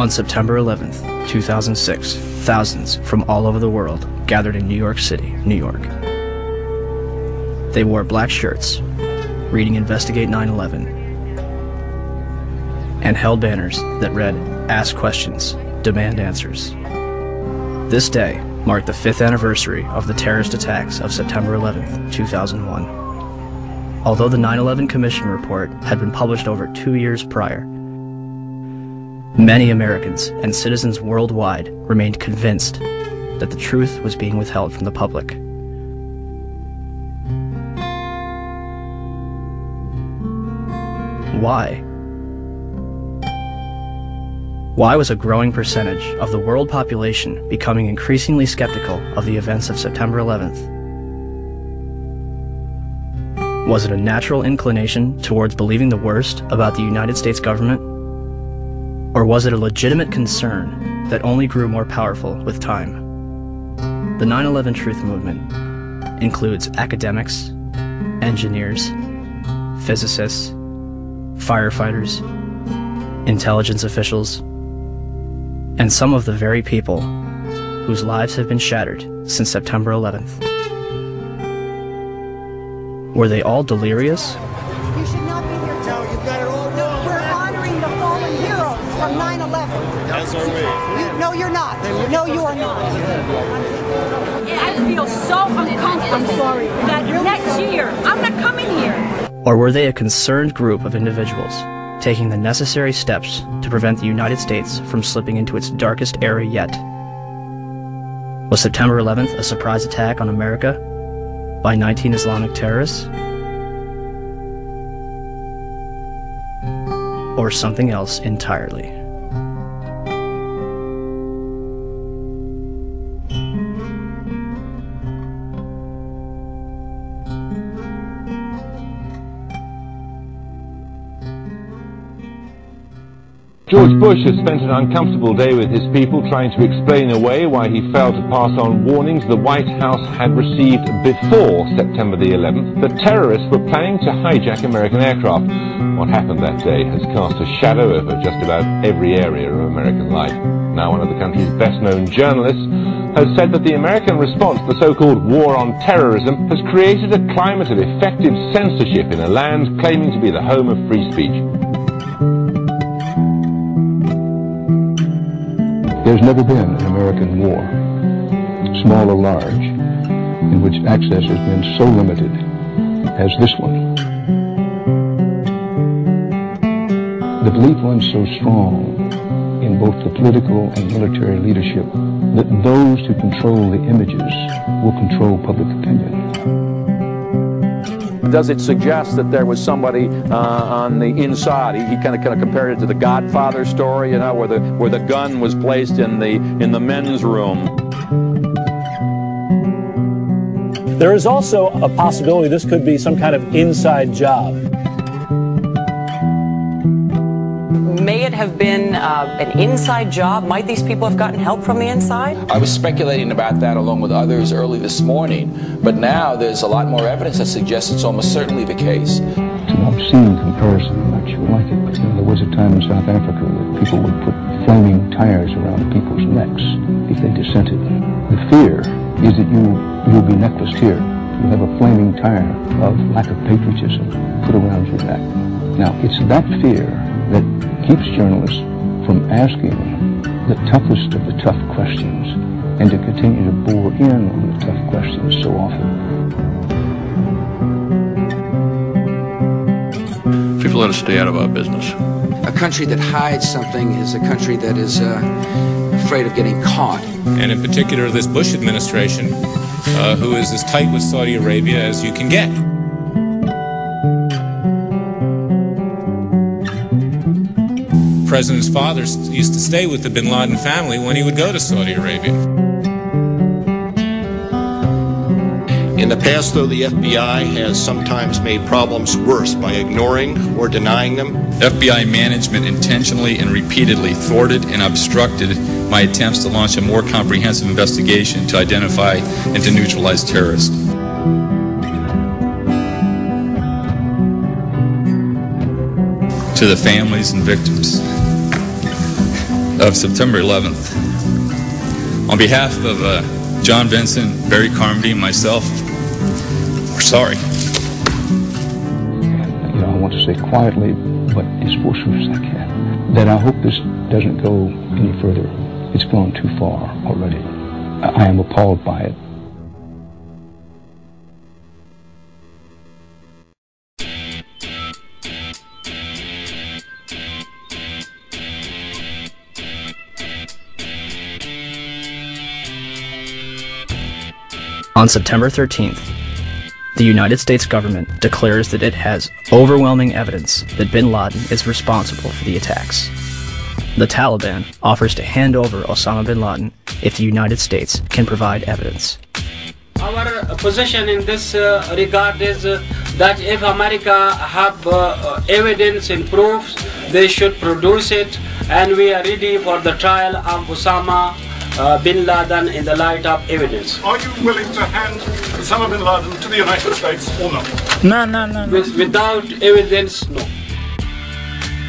On September 11th, 2006, thousands from all over the world gathered in New York City, New York. They wore black shirts, reading Investigate 9/11, and held banners that read, "Ask questions, demand answers." This day marked the 5th anniversary of the terrorist attacks of September 11th, 2001. Although the 9/11 Commission report had been published over 2 years prior, many Americans and citizens worldwide remained convinced that the truth was being withheld from the public. Why? Why was a growing percentage of the world population becoming increasingly skeptical of the events of September 11th? Was it a natural inclination towards believing the worst about the United States government? Or was it a legitimate concern that only grew more powerful with time? The 9/11 Truth Movement includes academics, engineers, physicists, firefighters, intelligence officials, and some of the very people whose lives have been shattered since September 11th. Were they all delirious? You should not be here. No, you've got it all wrong. We're honoring the fallen heroes from 9/11. As are we. No, you're not. No, you are not. I feel so uncomfortable. I'm sorry. That next year, I'm not coming here. Or were they a concerned group of individuals taking the necessary steps to prevent the United States from slipping into its darkest era yet? Was September 11th a surprise attack on America by 19 Islamic terrorists? Or something else entirely? George Bush has spent an uncomfortable day with his people trying to explain away why he failed to pass on warnings the White House had received before September the 11th that terrorists were planning to hijack American aircraft. What happened that day has cast a shadow over just about every area of American life. Now one of the country's best-known journalists has said that the American response to the so-called war on terrorism has created a climate of effective censorship in a land claiming to be the home of free speech. There's never been an American war, small or large, in which access has been so limited as this one. The belief runs so strong in both the political and military leadership that those who control the images will control public opinion. Does it suggest that there was somebody on the inside? He kind of compared it to the Godfather story, you know, where the gun was placed in the men's room. There is also a possibility this could be some kind of inside job. May it have been an inside job? Might these people have gotten help from the inside? I was speculating about that along with others early this morning, but now there's a lot more evidence that suggests it's almost certainly the case. It's an obscene comparison, I'm not sure like it, but there was a time in South Africa that people would put flaming tires around people's necks if they dissented. The fear is that you'll be necklaced here. You'll have a flaming tire of lack of patriotism put around your neck. Now, it's that fear that keeps journalists from asking the toughest of the tough questions and to continue to bore in on the tough questions so often. People let us stay out of our business. A country that hides something is a country that is afraid of getting caught. And in particular, this Bush administration, who is as tight with Saudi Arabia as you can get. The President's father used to stay with the bin Laden family when he would go to Saudi Arabia. In the past, though, the FBI has sometimes made problems worse by ignoring or denying them. FBI management intentionally and repeatedly thwarted and obstructed my attempts to launch a more comprehensive investigation to identify and to neutralize terrorists. To the families and victims, of September 11th. On behalf of John Vincent, Barry Carmody, and myself, we're sorry. I want to say quietly, but as forcefully as I can, that I hope this doesn't go any further. It's gone too far already. I am appalled by it. On September 13th, the United States government declares that it has overwhelming evidence that bin Laden is responsible for the attacks. The Taliban offers to hand over Osama bin Laden if the United States can provide evidence. Our position in this regard is that if America have evidence and proofs, they should produce it, and we are ready for the trial of Osama bin Laden in the light of evidence. Are you willing to hand Osama bin Laden to the United States or not? No. Without evidence, no.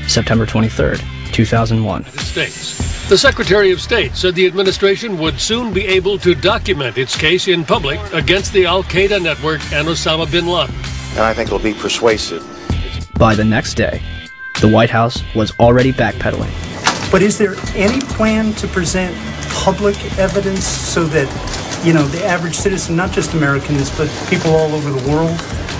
September 23rd, 2001. States. The Secretary of State said the administration would soon be able to document its case in public against the Al-Qaeda network and Osama bin Laden. And I think it'll be persuasive. By the next day, the White House was already backpedaling. But is there any plan to present public evidence so that, the average citizen, not just Americans, but people all over the world,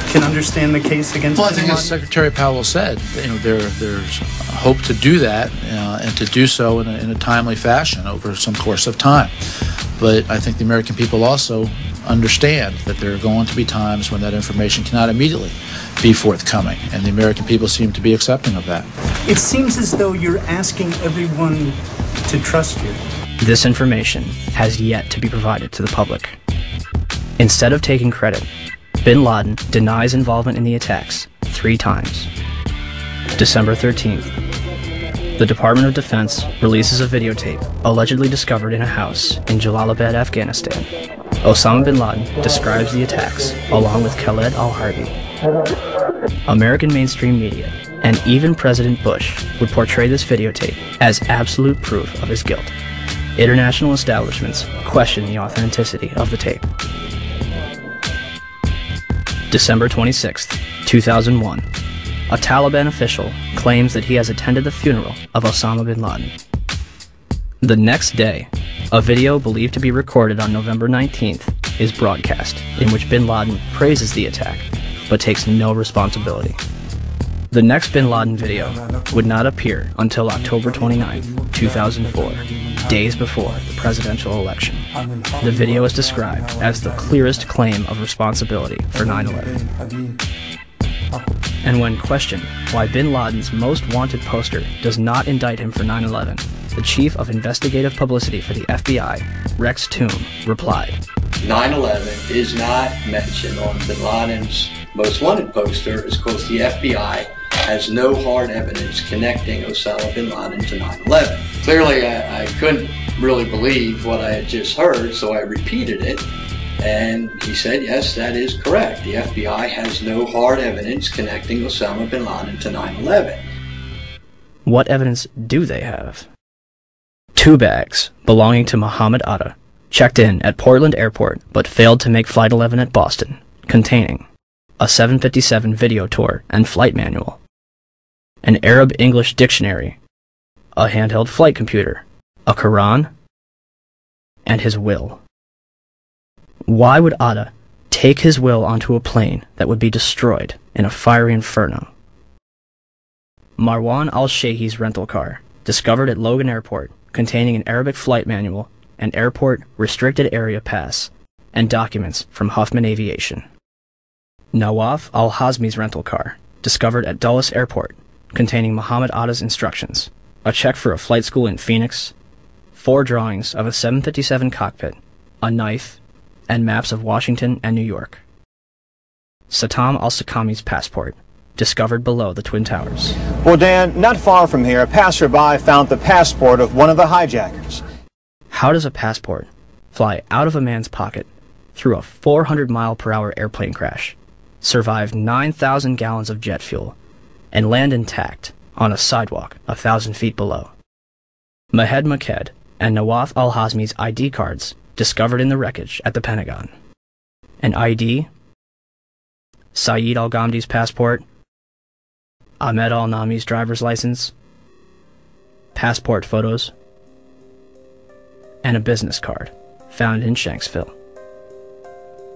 can understand the case against bin Laden? I think as Secretary Powell said, there's hope to do that and to do so in a timely fashion over some course of time. But I think the American people also understand that there are going to be times when that information cannot immediately be forthcoming, and the American people seem to be accepting of that. It seems as though you're asking everyone to trust you. This information has yet to be provided to the public. Instead of taking credit, bin Laden denies involvement in the attacks 3 times. December 13th, the Department of Defense releases a videotape allegedly discovered in a house in Jalalabad, Afghanistan. Osama bin Laden describes the attacks along with Khaled al-Harbi. American mainstream media and even President Bush would portray this videotape as absolute proof of his guilt. International establishments question the authenticity of the tape. December 26th, 2001. A Taliban official claims that he has attended the funeral of Osama bin Laden. The next day, a video believed to be recorded on November 19th is broadcast, in which bin Laden praises the attack, but takes no responsibility. The next bin Laden video would not appear until October 29th, 2004, days before the presidential election. The video is described as the clearest claim of responsibility for 9/11. And when questioned why bin Laden's most wanted poster does not indict him for 9/11, the chief of investigative publicity for the FBI, Rex Toome, replied, 9/11 is not mentioned on bin Laden's most wanted poster is because the FBI has no hard evidence connecting Osama bin Laden to 9/11. Clearly, I couldn't really believe what I had just heard, so I repeated it, and he said, yes, that is correct. The FBI has no hard evidence connecting Osama bin Laden to 9/11. What evidence do they have? 2 bags belonging to Muhammad Atta checked in at Portland Airport but failed to make Flight 11 at Boston, containing a 757 video tour and flight manual, an Arab-English dictionary, a handheld flight computer, a Quran, and his will. Why would Atta take his will onto a plane that would be destroyed in a fiery inferno? Marwan al-Sheikh's rental car, discovered at Logan Airport, containing an Arabic flight manual, an airport restricted area pass, and documents from Huffman Aviation. Nawaf al-Hazmi's rental car, discovered at Dulles Airport, containing Muhammad Atta's instructions, a check for a flight school in Phoenix, 4 drawings of a 757 cockpit, a knife, and maps of Washington and New York. Satam al-Sakami's passport, discovered below the Twin Towers. Well, Dan, not far from here, a passerby found the passport of one of the hijackers. How does a passport fly out of a man's pocket through a 400-mile-per-hour airplane crash, survive 9,000 gallons of jet fuel, and land intact on a sidewalk 1,000 feet below? Mahed Maked and Nawaf al-Hazmi's ID cards discovered in the wreckage at the Pentagon. An ID, Saeed al-Ghamdi's passport, Ahmed al-Nami's driver's license, passport photos, and a business card found in Shanksville.